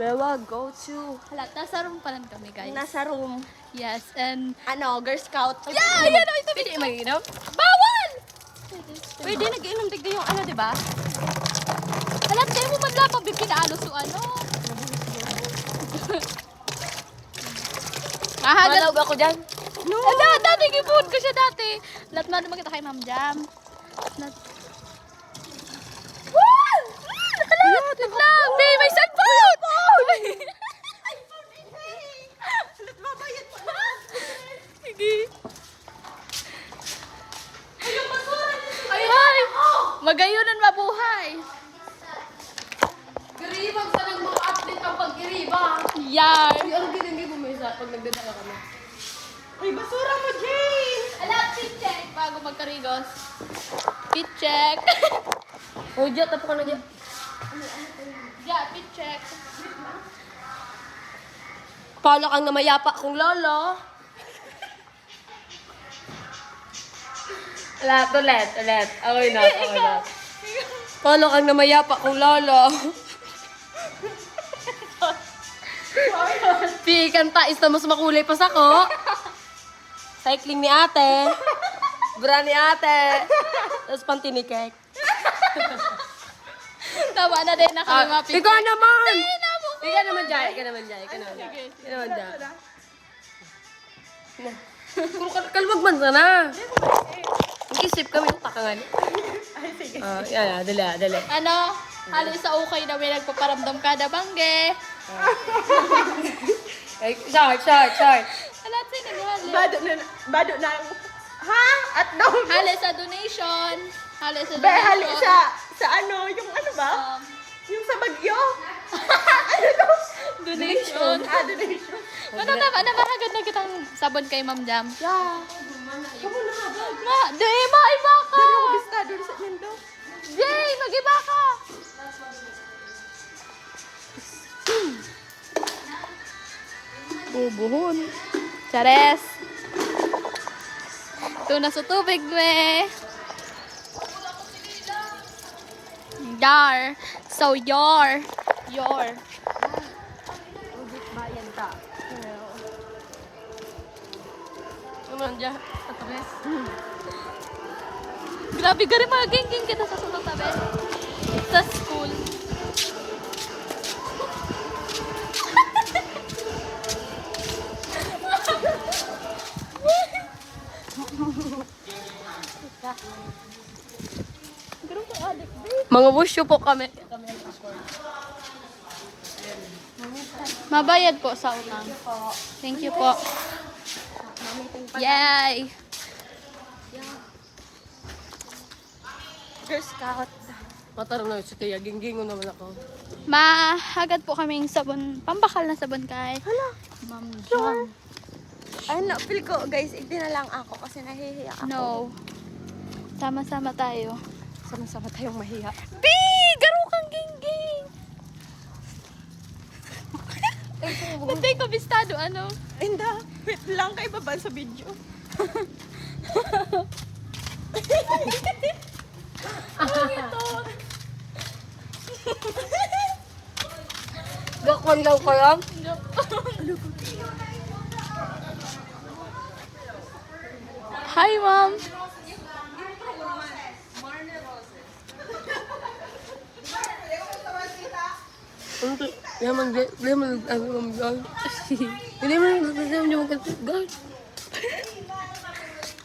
We will go to... Hala, nasa room pa lang kami, guys. Nasa room. Yes, and... Girl Scout. Yeah! Yan o, ito. Pwede mag-inom? Bawal! Pwede nag-inom digdi yung diba? Hala, tayo mo man lang pag pinaalos o ano. Malawag ako dyan. No! Dati, gibuhod ko siya dati. Lahat man magkita kay Ma'am Jam. Woo! Nakalat! Naglang! Babe, may cellphone! Sige. Ay! Magayunan mabuhay! Giribang sa nang mga athlete ang pag-giribang. Yan! Ano ginagay mo may pag nagdadala kami? Ay, basura mo, Jane! Ala, pit check bago magkarigos. Pit check. Oh, Jat, tapo ka na dyan. Yeah, pit check. Paano kang namayapa kung lolo? Ulit. Ako'y not. Paano kang namayapa kung lolo? Pikanta, is na mas makulay pa sa ko. Cycling ni ate. Bra ni ate. Tapos panty ni Kek. Tama na din na kami mga pit Ikaw naman! check. Ikaw naman, Jai. Ikaw naman, Jai. Kalwag man sana. Mag-isip kami yung takangan. Ay, sige. Dali. Ano? Halos sa ukay na may nagpaparamdam kada bangge. Ay, short. Alat sa'yo naghali. Bado na. Ha? At daw. Hali sa donation. Hali sa donation. Hali sa ano, yung ano ba? Yung sa bagyo. Ano to? Donation. Donation. Ano naman, namaragad na kitang sabon kay Ma'am Jam. Yeah. Kamu na nga ba? Iba ka! Pero bista doon sa nindo. Jay, mag-iba ka! Bubuhon. Chares. Ito na sa tubig, we. Yar. So, your. Bayan ta. Naman dyan. Atres. Grabe, gari mga geng-geng kita sa sunod tabi. Sa school. Mga wusyo po kami. Mabayad po sa utang. Thank you po. Yay! Girl Scout. Matarong na si Tia. Gingingo naman ako. Mahagad po kaming sabon, pambakal na sabon kay Ma'am Jam. Ano, feel ko, guys, hindi na lang ako kasi nahihiya ako. No. Sama-sama tayo. Sama-sama tayong mahiya. B! Garo kang gingging! Ba't ko bistado, ano? Inda, wait lang kay baba sa video. Gakon daw ko yan? Hi, Ma'am!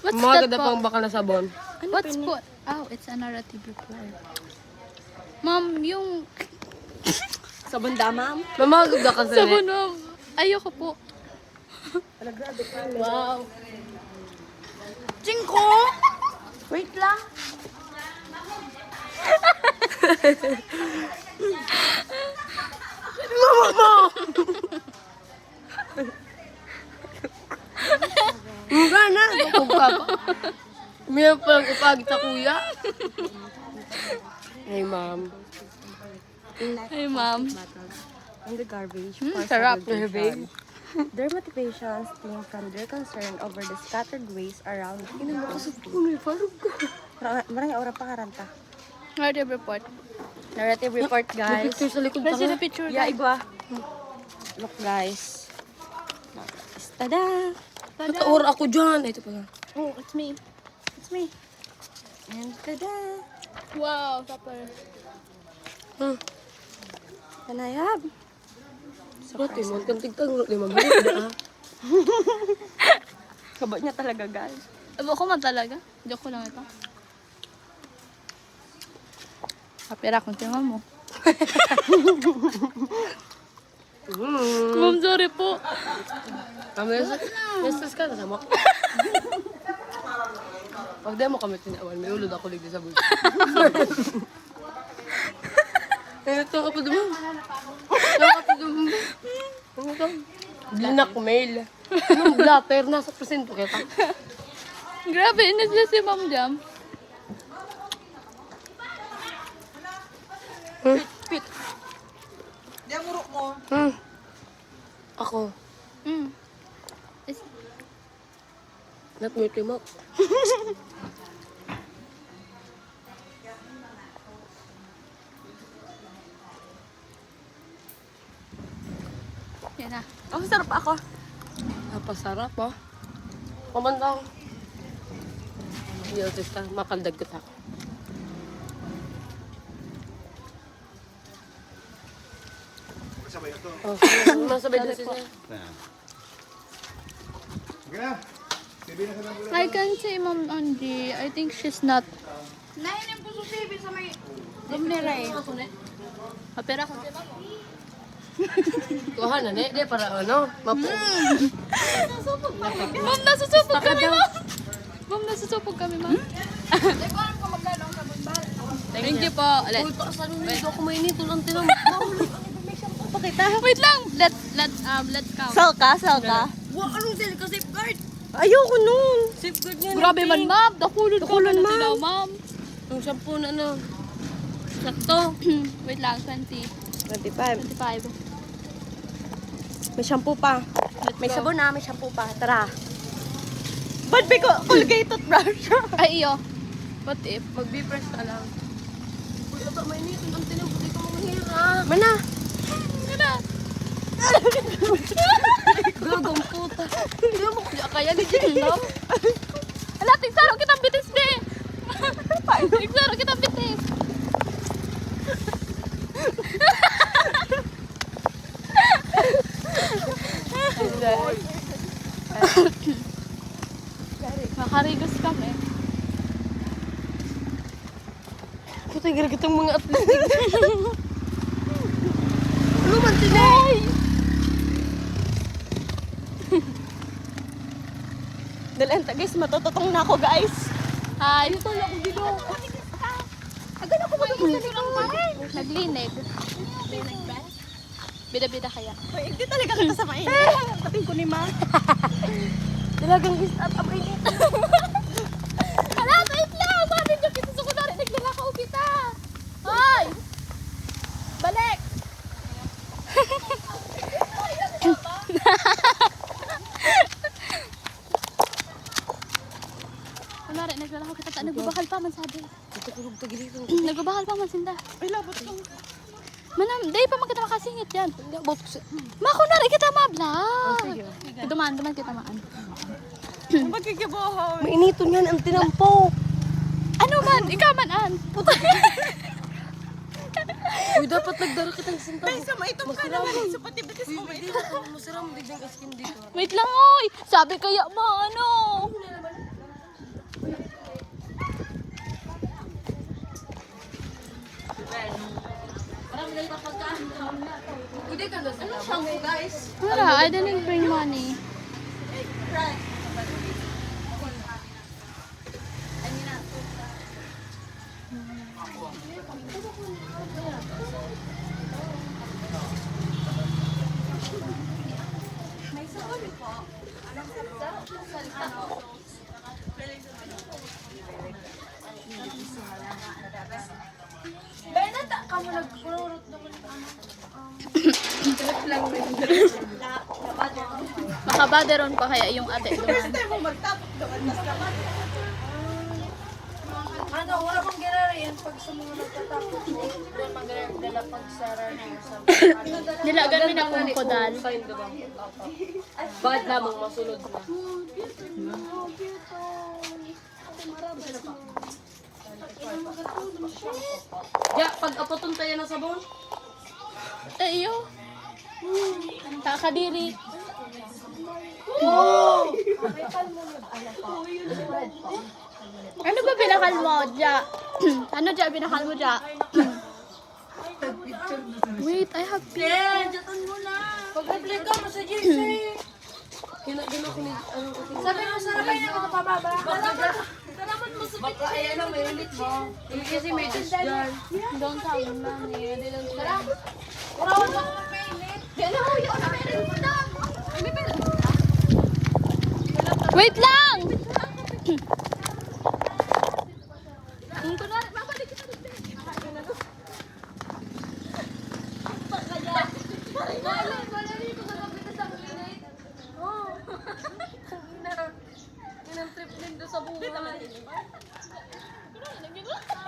What's Mga that ganda po? pang bakal na sabon. What's po? Oh, it's a narrative report. Ma'am, yung Sabon damam. Mamagod ka kasi. sabon, ma'am. Ayoko po. Wow. Jinko! Wait lang. Mama mo! Mga na. Kupag pa. May palang upag sa kuya. Hey, ma'am. Hey, ma'am. On the garbage. Sarap. Babe. Their motivations stem from their concern over the scattered waste around. Marang oras pa karanta. Narrative report. Narrative report, guys. Picture sa likod Let's see pa. the picture. Yeah, guys. igwa. Look guys. Tada! Nataor ako dyan. Ito pa. Oh, it's me. It's me. And tada! Wow, topper. Panayab. Surprise. Ito mo. Kantig-tag. Lima minutes na. Kabot niya talaga guys. Abo ko man talaga. Joke ko lang ito. Kapira kung tingnan mo. Ma'am, sorry po. Mestres ka, kasama ko. Pag di mo kami tinawan, may ulod ako ligdi sa buhay. Ito ako dumang. Ano to? Blackmail. Anong blatter? Nasa presento kita. Grabe, inisla si Ma'am Jam. Pit. Diyan murok mo. Ako. Is, Not me timok. yan na. Oh, sarap ako. Napasarap oh. Pamandang. Hindi ako testa. Makaldag ko ako. Oh, masabay din siya. I can say Ma'am Angie, I think she's not. Nainin po sa TV sa may... Lumnera eh. Kapira kung tingnan mo. Kuha na, di para ano, mapo. Ma'am, nasusupog kami, Ma'am. Ma'am, nasusupog kami, Ma'am. Thank you po. Ulit. Uy, pasan mo nito ako mainito lang tinam. Pakita. Wait lang. Let's count. Salka, salka. Wah, anong sila ka safeguard? Ayoko nun. Safeguard nga. Grabe man, Ma'am. Dakulod ka Dakulod, na Ma'am. sila, Ma'am. Yung shampoo na ano. Sakto. Wait lang, 20. 25. 25. May shampoo pa. Let's May go. sabon na, may shampoo pa. Tara. Ba't may Colgate toothbrush? Ay, iyo. What if? Mag-be-fresh ka lang. Uy, aba, mainito lang tinam. Hindi ka manghira. Mana? Ano? Gagong puta. Hindi mo kaya kaya ni Jim, no? Ala, tigsaro kitang bitis, be. Tigsaro kitang bitis. Makarigos kami. Puta, gara-gatang mga atletik. Ano man sila? Dalenta guys, matututong na ako guys. Hi. Ito lang ako dito. Agad ako matutulog dito. Naglinig. Bida-bida kaya. Uy, hindi talaga kita samain. Tating ko ni Ma. Talagang gisat ang init. Hala, wait lang! Sabi niyo, kita sa kunwari, naglalakaw kita! Hoy! Balik! Kunwari, naglalakaw kita, nagbabakal pa man sabi. Ito kulog tagilito. Nagbabakal pa man sinda. Ay, labot ko. Manam, day pa man kita makasingit yan. Hindi ako sa... Ma, kunwari kita ma-vlog. sige. Duman kita maan. Magkikibohon. Mainito niyan ang tinampo. Ano man, ikaw man an. Uy, dapat nagdara kitang sinta. Ay, sama itong ka naman. Sa pati-bitis mo. Uy, hindi ko masarap biglang askin dito. Wait lang, oy! Sabi kaya mo, ano? Pwede ka na sa shampoo, guys. Wala, I didn't bring money. Makabaderon pa kaya yung ate duman. Mo magtapok doon. Mas naman. Ano, wala kong ginara yan. Nilagan mi na kung kodal. Bakit lamang masunod na? Ya, pag apoton tayo ng sabon. Iyo. Kakadiri. Ano ba binakal mo, Ja? Ano, Ja, binakal mo, Ja? Wait, I have Eh, jatan mo na. Pag-apply ka, sa JC. Ginagin ako ni, ano ko. Sabi mo, sarapay na ako pababa. Salamat mo sa baka, ayan ang may ulit mo. Kasi may dish dyan. Don't tell me, mommy. They don't tell me. Urawan mo ako mainit. Yan ako, yun na meron mo na. Wait lang!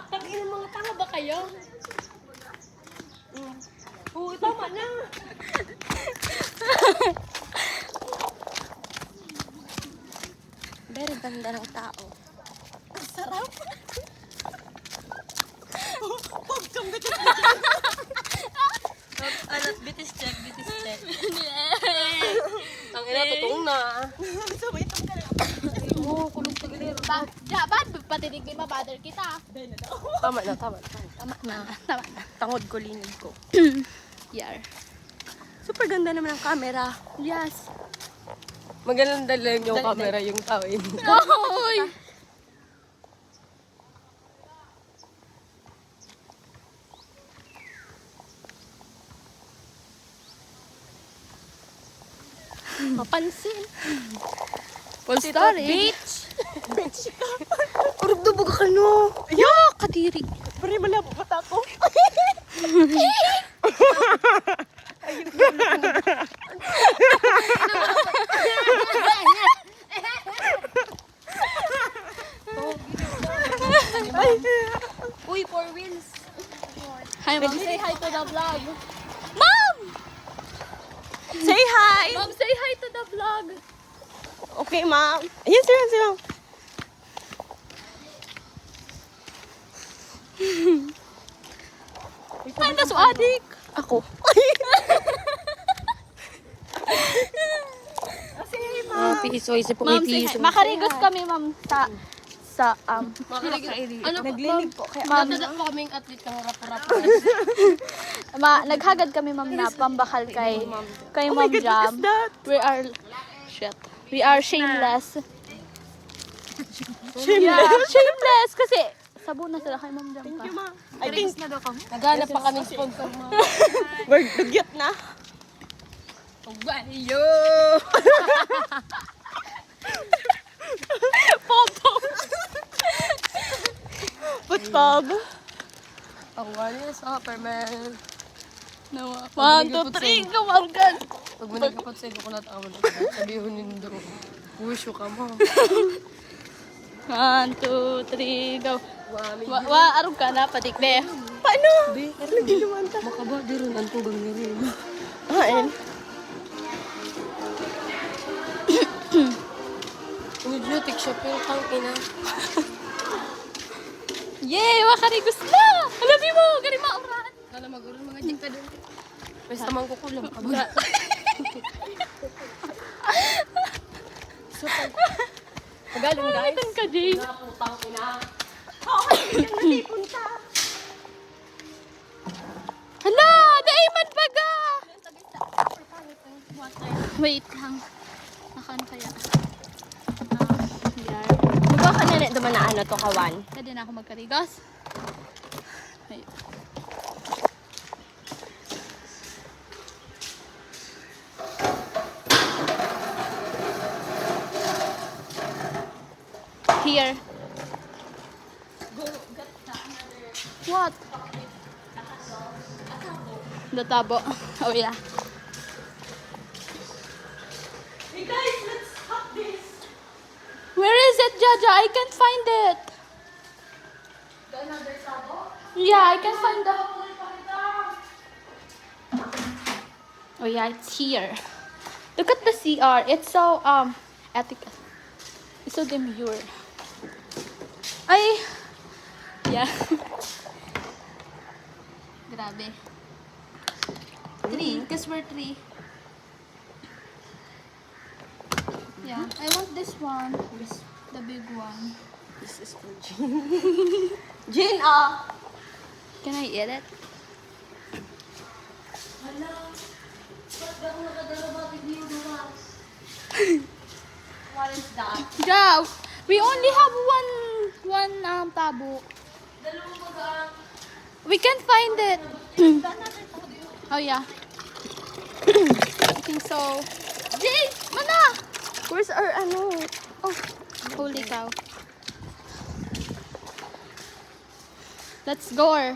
Tangina mga tanga ba kayo? Oo, tama na. Very ganda ng tao. Sarap. Alat, bitis check. Ang ina, totoong na. Oo, kulog sa gilid. Ja, ba't patinig di mabother kita? Tama na. Tama na. Tangod ko, linig ko. Yar. Super ganda naman ang camera. Yes. Maganda lang yung camera, yung tao. Oy! Mapansin. Story. Bitch ka. Urog do buga ka no. Yo, kadiri. Pare, malabo pa ako. Uy, four wheels. Hi, Mom. Say hi to the vlog. Mom! Say hi! Mom, say hi to the vlog. Okay, ma'am. Ayan sila. Ay, naso adik. Ako. Piso, isip po Ma'am, say hi. Makarigos kami, Ma'am, ano Naglilig po. Kaya, Ma'am, Dadak po kaming athlete kang rap-rap. naghagad kami, Ma'am, na pambakal kay oh Ma'am my God, Jam. what is that? We are shameless. Yeah, shameless kasi sabon na sila kay Ma'am Jam pa. ma'am. I think Naghanap pa kaming sponsor mo. we're dugyot na. Yo! Popo. Putpog. Ang wali sa Superman. No, 1, 2, 3, kamargan. Pag managkapat sa iyo ko natawan. Sabihin nindo. Wisyo ka mo. 1, 2, 3, go. Wami. Arog ka na, patikde. Paano? Di, Hindi naman ta. makaba di rin ang tugang ni rin. Hain. Idiotic siya pero kang ina. Yay! Wakarigos na! Alabi mo! Gani mauran! Kala magurong mga jika doon. Basta mang kukulam ka ba? Tagalog guys. Itan ka, Jay. Putang ina. Hindi punta. Hala! Daiman baga! Wait lang. Nakaan kaya? Yar. Diba ka na duman na ano to, kawan? Pwede na ako magkarigos. Ay. Here. What? The tabo. Oh yeah. Hey guys, let's hop this. Where is it, Jaja? I can't find it. Another sabo? Yeah, I can find the... Oh yeah, it's here. Look at the CR. It's so ethical. It's so demure. Ay! Yeah. Grabe. 3, because we're 3. Yeah, I want this one. The big one. This is for Jane. Jane, ah! Can I eat it? Hala. Ba't ba ako nakadala ba tigniyo dumas? What is that? Yeah, we only have one tabo. Dalawang magaan. We can find it. Oh yeah. I think so. Jay, mana? Where's our ano? Oh, holy cow. Let's go.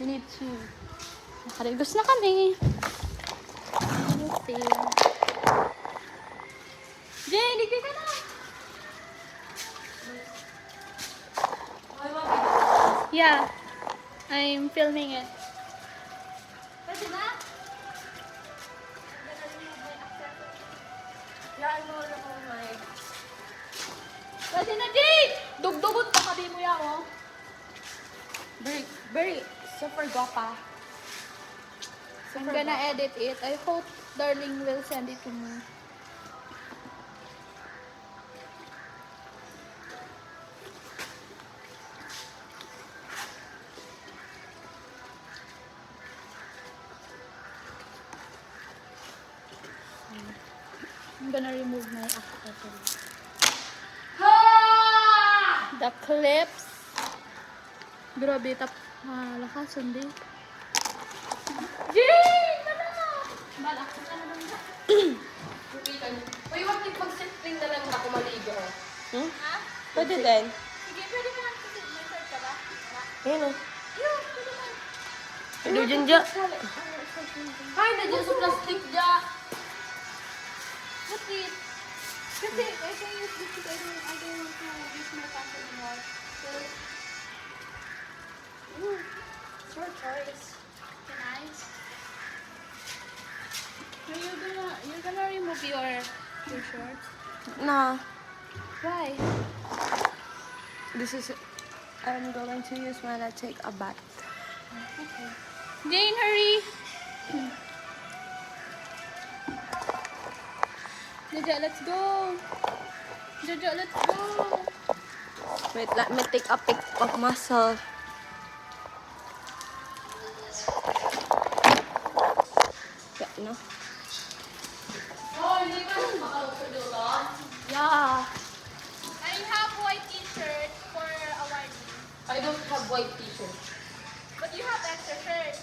We need to. Nakarigos na kami. Jay, ligay ka na. Ay, mami. Yeah, I'm filming it. Pwede na? Yan mo na ko, may. Pwede na, Jay! Dugdugot pa kabi mo yan, oh. Very super guapa. I'm gonna edit it. I hope Darling will send it to me. I'm gonna remove my accessories. The clips. Grabe, lakas, hindi. Jay! Mana? Balak ka na lang ba? Kukita niyo. Uy, wag yung pag-sitting na lang ako maligo. Hmm? Ha? Pwede din. Sige, pwede mo lang kasi may shirt ka ba? Ayun o. Yeah, pwede mo. Ano dyan dyan? Ay, nandiyan sa plastic dyan. What's it? Kasi I can use this because I don't want to use my pants anymore. So, It's your choice. can I? So you're gonna remove your shorts? Nah. Why? This is... I'm going to use when I take a bath. Okay. Jane, hurry! Jaja, let's go! Jaja, let's go! Wait, let me take a pic of myself. Yeah, no? Oh, hindi ka nang makalusod dito. Yeah. I have white t-shirt for a white. I don't have white t-shirt. But you have extra shirt.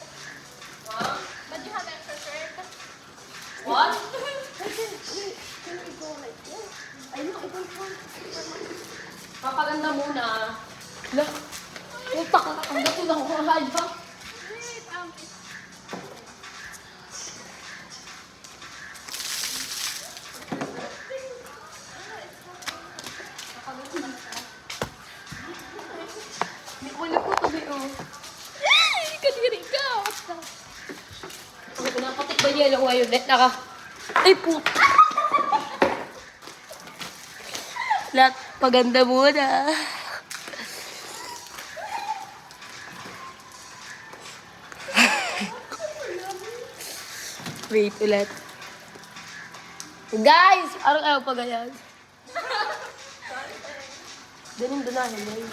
Huh? But you have extra shirt. What? Can we go like this? I know, I don't want Papaganda muna. Look. Puta ka, ang gato na ako mahal ba? Wait, Hindi ko na po tabi oh. kadiri ka. What's that? Ang pinapatik ba niya lang ngayon? Net naka. Ay, puta! Lahat paganda muna. Wait, ulit. Guys! Araw-araw pa ganyan. Danin donahin mo yun.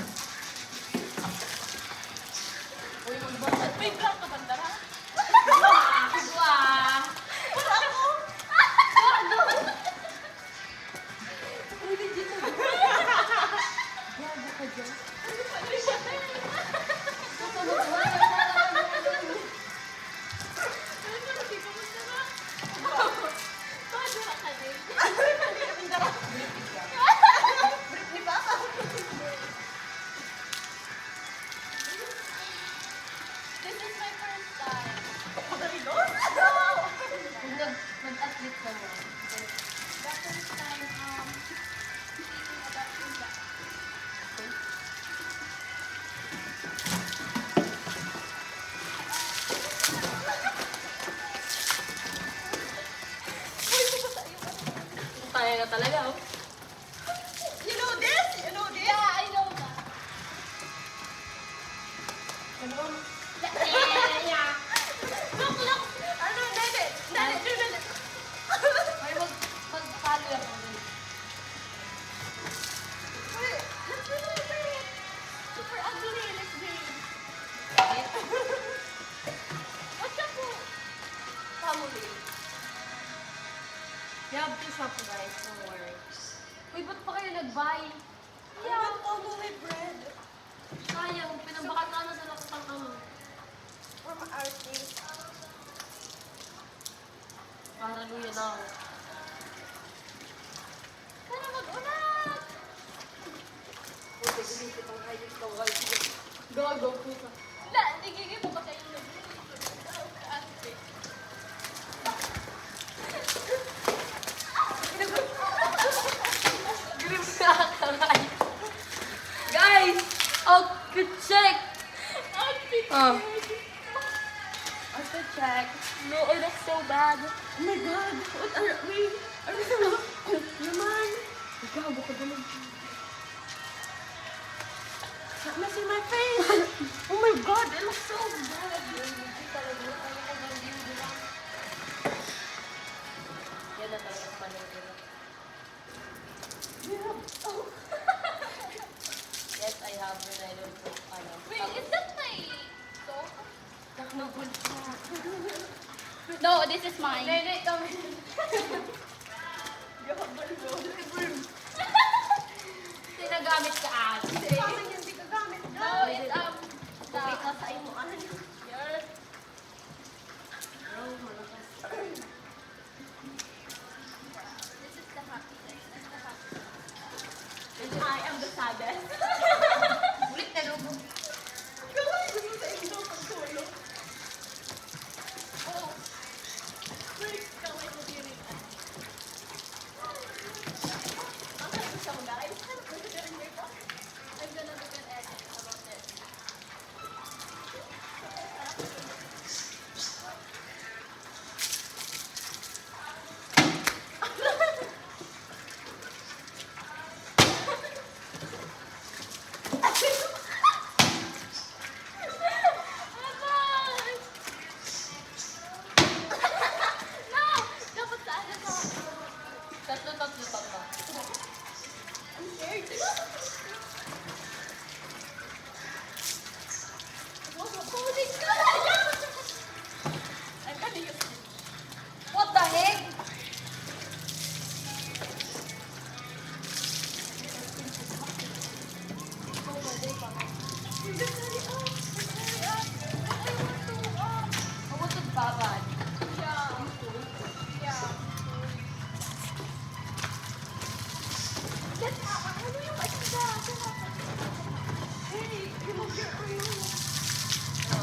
May black ka bandara? This is my first time. Nag-athlete ka mo. The first time taking a bathroom bath. talaga, oh. You know this? You know this? Yeah, I know that. Yeah. Look, look! Ano, Nene? Nene, do Nene! Ay, mag-follow lang ako. Wait, let's do it! Super ugly, let's do it! What's up po? Family. You have to shop, guys. Don't worry. Uy, ba't pa kayo nag-buy? I want family bread Sayang, pinabakat na sa lakutang kamo. from artist. Para luya na ako. Sana mag-ulat. Gago, puta. Wala, nagiging mo ba kayo ate? Grim na karay. Guys! Outfit check! Outfit. Oh. Outfit check. No, it looks so bad. Oh my God! What are we? Are we naman? Gago ka naman. Not see my face! Oh my God! It looks so bad! Yan na talaga panood. Yes, I have when I don't put ano. Wait, is that my soap? Taknagul siya. No, this is mine. Nene, kami. Sinagamit ka ate. Parang hindi ka gamit na. No, it's the Wait, nasa mo ano? yours. This is the happiness. That's the happiness. I am the saddest. Ulit na lubo. Gawin gusto sa inyo pagtulog. Oh. Wait, kaway mo din ito. Ang gusto mo guys? Gusto ka rin may box? I'm gonna look at edit about this. No! Dapat sa ano to? Tatlo. I'm scared. Holy God! I'm gonna use it. What the heck? Pagutod pa ba? Ano yung asda? Hey, remove your oil. No!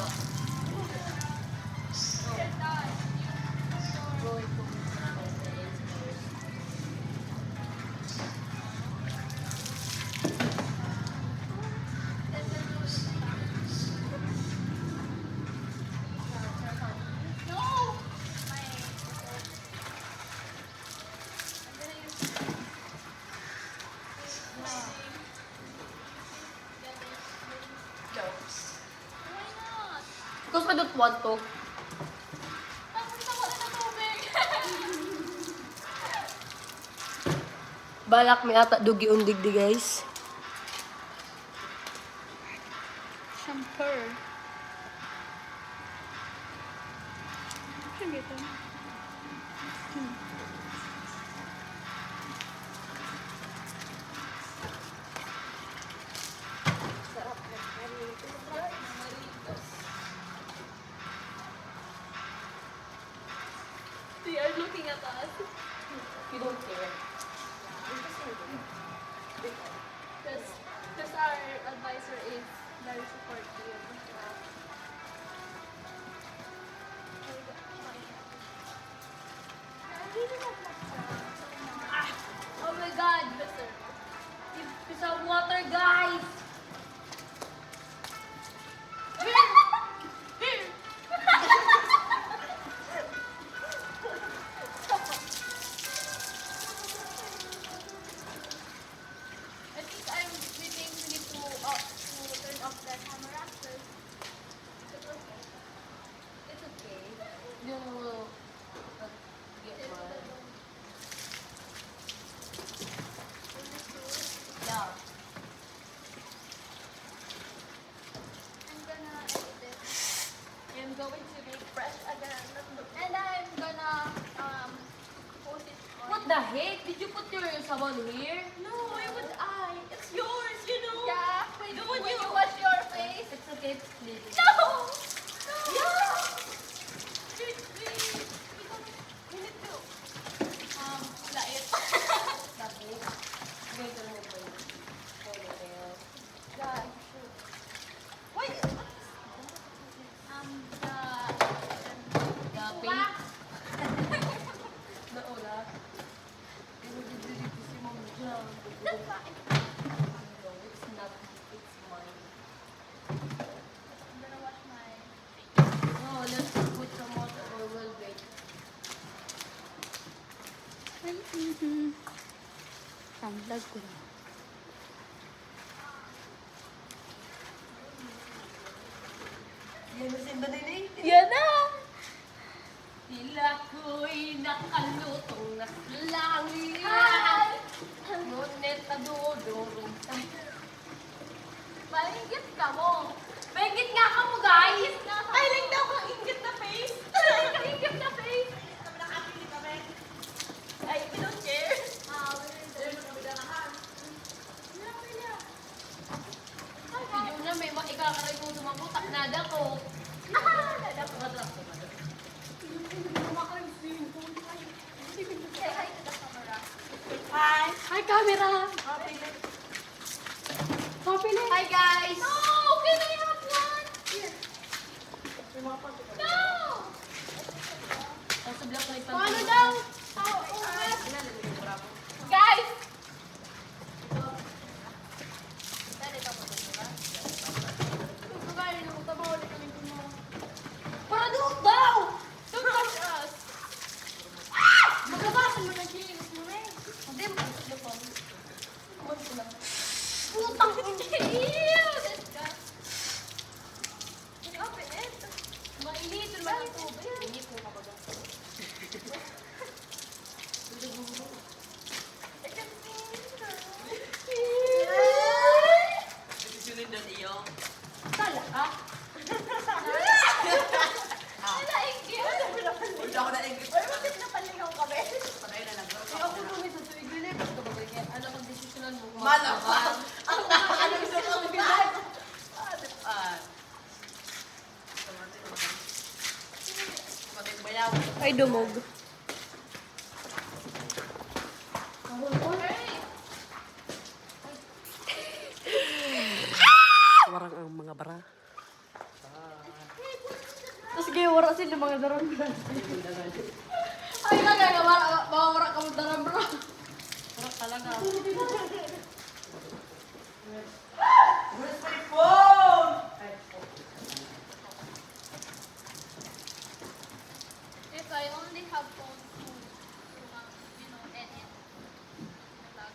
Why not? Because I don't want to. Tapos ako na tubig. Balak may ata dugi undigdi guys. Shampoo. They are looking at us. You don't care. Because our advisor is very supportive. going to be fresh again. And I'm gonna post it on. What the heck? Did you put your sabon here? No, why would I? It's yours, you know. Yeah, No, when you- you wash your face. It's okay, it's clean. No! No! We need to light. Tapos, going to remove my ponytail. Yeah, you should. Wait. The pink. Naula. Pero didiri ko si Mom dyan. That's fine. No, it's not. It's mine. I'm gonna wash my No, let's put some water or we'll wait. Ang vlog ko na. Yan na si Banay. Yan na! Tila ko'y nakalutong na langit. Hi! Ngunit nadudurong tayo. Malingit ka mo. Pengit nga ka mo, guys! I like daw kang ingit na face. Malingit na face. Ay, we don't care. Video na may maikakaray kong sumaputak nada ko. Say hi to the camera. Hi. Hi, camera! Hi, guys! No! Can I have one? No! Nasa block na ito. Paano daw? Guys! Para doon daw! Don't touch us. Magabasan mo ng chilinis mo eh. Hindi, magkakasya po. Kuman ko lang. Putang Ew! Disgusting. Open it. mainit yung mga tubig. Init mo kapag I can see Susunod doon iyo. Tala ka? Wala, ingit. Wala ako na ingit. Ay, bakit napalingaw kami? Patay na lang. Kaya ako kung sa tuwig rin eh. Basta babalik yan. Ano kung desisyonan mo? Malapang. Ang ano gusto kong bilang. Matay bayaw. Ay, dumog. Warang ang mga bara. Tapos kayo wala sila mga daron. Ay, kaya wala ka mga daron, bro. Wala talaga. Where's my phone? If I only have phone to you know, edit. Vlog.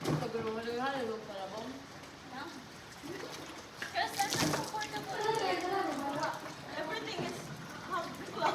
Tagal mo halo-halo mo pala ba? Yeah. Because that's comfortable. Everything is comfortable.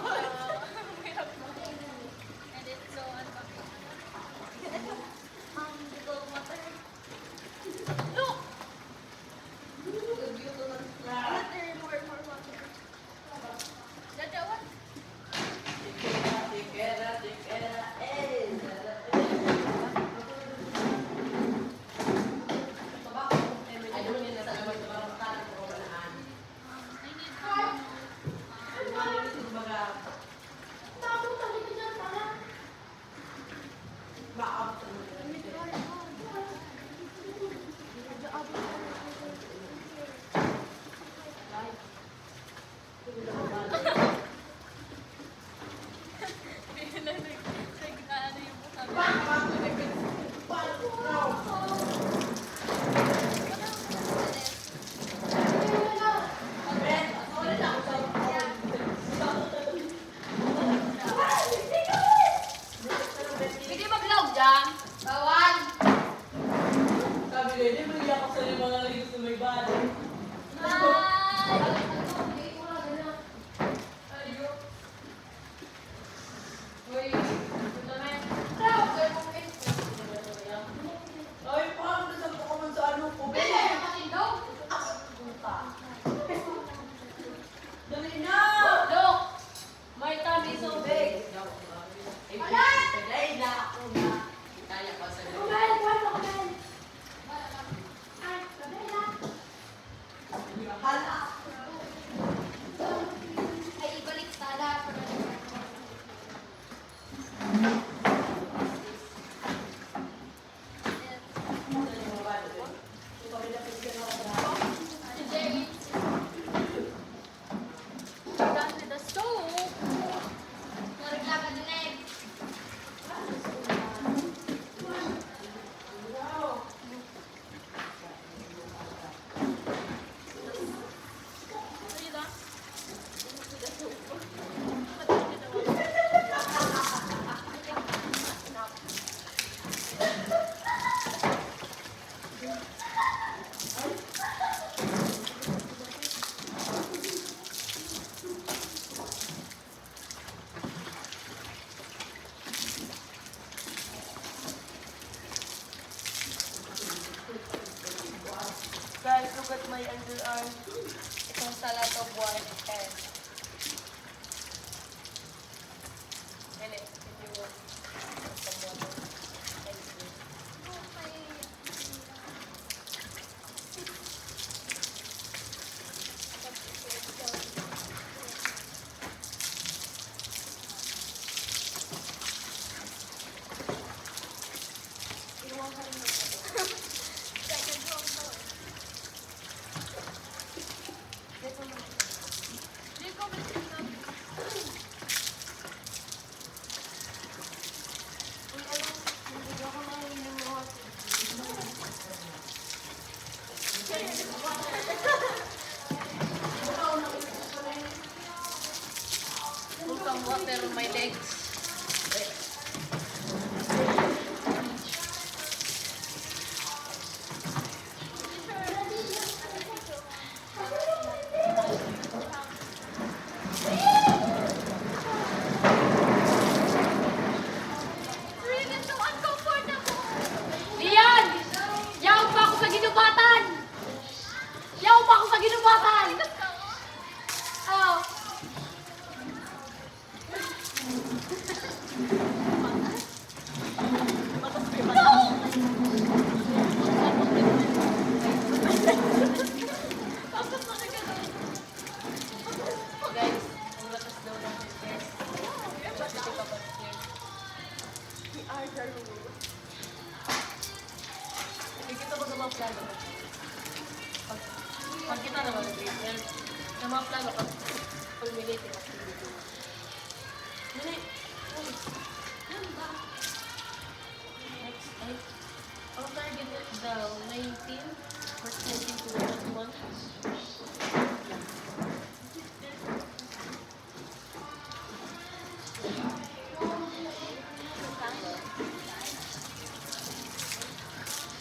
Ay, ibalik tala. Done with the soap. Naraglagan din egg. Guys, look at my underarm. Itong sa lot of white hair. And if you want some water, thank you. Put some water on my legs. Really so uncomfortable. Lian! Yaw pa ako sa ginubatan! Yaw pa ako sa ginubatan! Oh. Guys, ang lakas daw ng business. Positive about here. Hindi kita ba mga plano? Pag kita naman nag-research, na mga plano ka, fulminate yung activity. Dali. Next, ang target daw, 19, percentage to 1.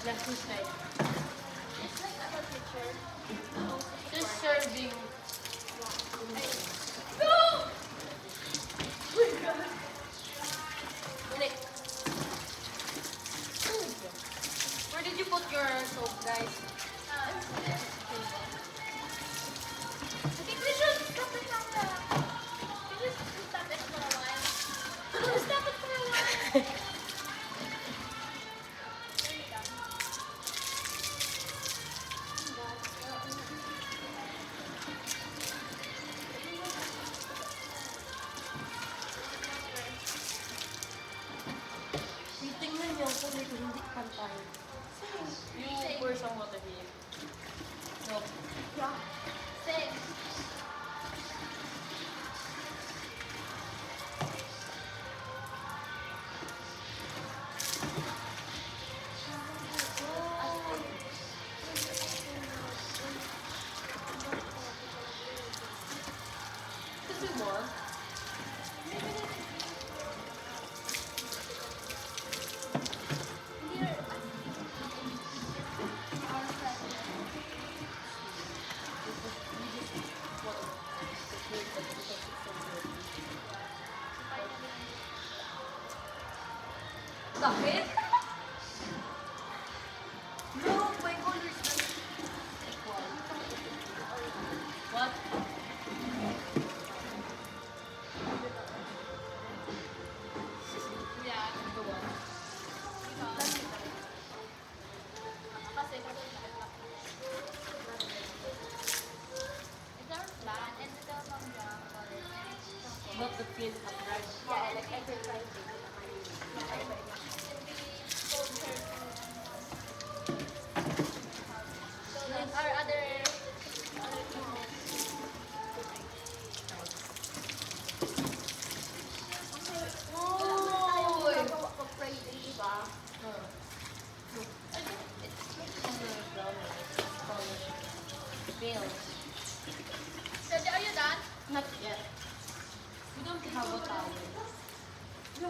Left whose side? Just serving. Dali. Where did you put your soap, guys? I think we should stop it now. We just stop it for a while. Just stop it for a while. There you go. Tingnan niyo kung ito hindi pantay. You pour some water here. No. Same. Could do more. Bakit? No, my colors are equal. What? So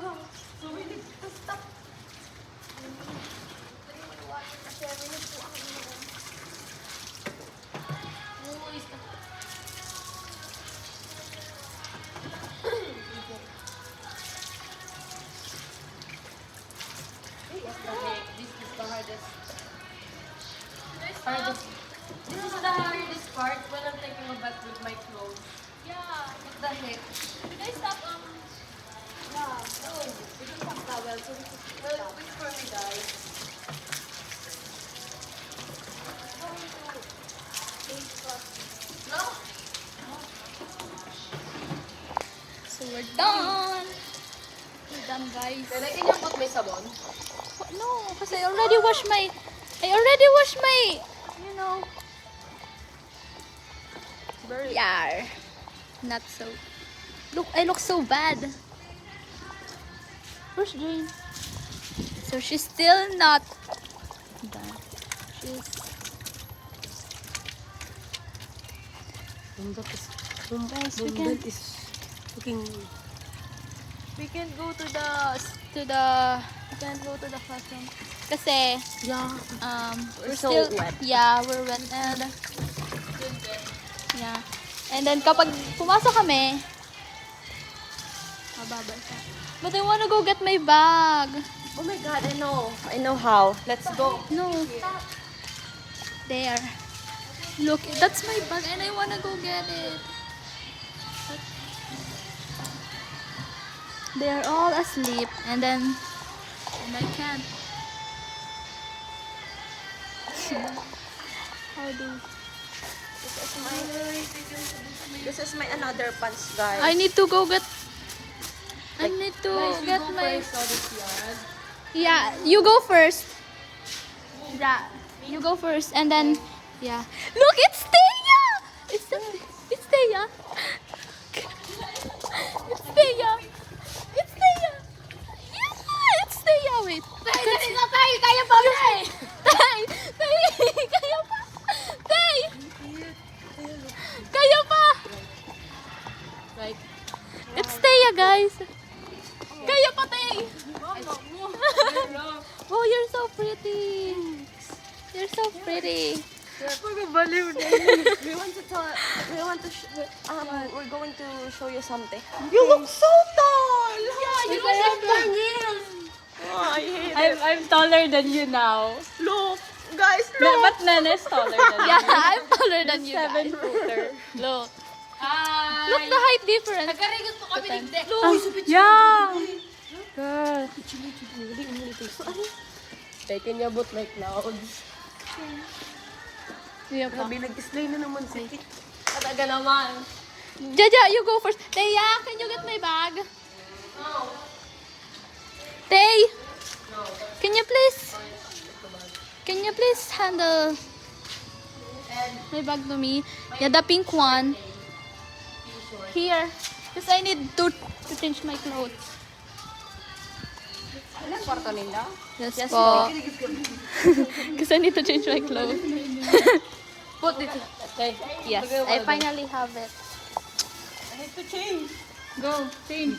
we need to stop. This is the hardest. This is the hardest part when I'm taking a bath with my clothes. Yeah. What the heck? Should I stop? We don't have towel, so we just wait for me, guys. No? So we're done. We're done, guys. Lalagyan niyo pot may sabon? No, because I already washed my, you know. Yeah. Not so. Look, I look so bad. Where's Jane? So she's still not done. She's guys, we can go to the classroom. Kasi we're so still wet. Yeah, we're wet and yeah. And then kapag pumasok kami, mababa siya. But I wanna go get my bag. Oh my god, I know how. Let's go. No. There. Look, that's my bag and I wanna go get it. They're all asleep and I can't. How do This is my another pants, guys. I need to go get I need to Guys, we get go my first, so this yard. Yeah, you go first. Yeah, you go first and then yeah. Look, it's Thea! It's Thea. It's Thea. It's Thea. It's Thea. Yeah, it's Thea. Wait. Tay, dali na tayo. Kaya pa, Tay. Tay, kaya pa. Tay. Kaya pa. Right. It's Thea, guys. Kaya pa, Tay. Oh, you're so pretty. You're so pretty. We want to tell. We want to. We're going to show you something. You look so tall. Yeah, you look so tall. Oh, I hate it. I'm taller than you now. Look, guys, No, look. but Nene's taller than you. Yeah, I'm taller than you guys. 7-footer. Look. Hi! Look the height difference. Nagkarigot po kami ng deck. Yeah. Good. Taking your boot like clouds. Yeah, pa. Grabe, nag-display na naman si Kit. Kataga naman. Jaja, you go first. Teya, can you get my bag? No. Tay, can you please handle my bag to me? Yeah, the pink one. Here, because I need to change my clothes. Anong kwarto nila? Yes, po. Because I need to change my clothes. Put it. Okay. Yes, I finally have it. I need to change. Go, change.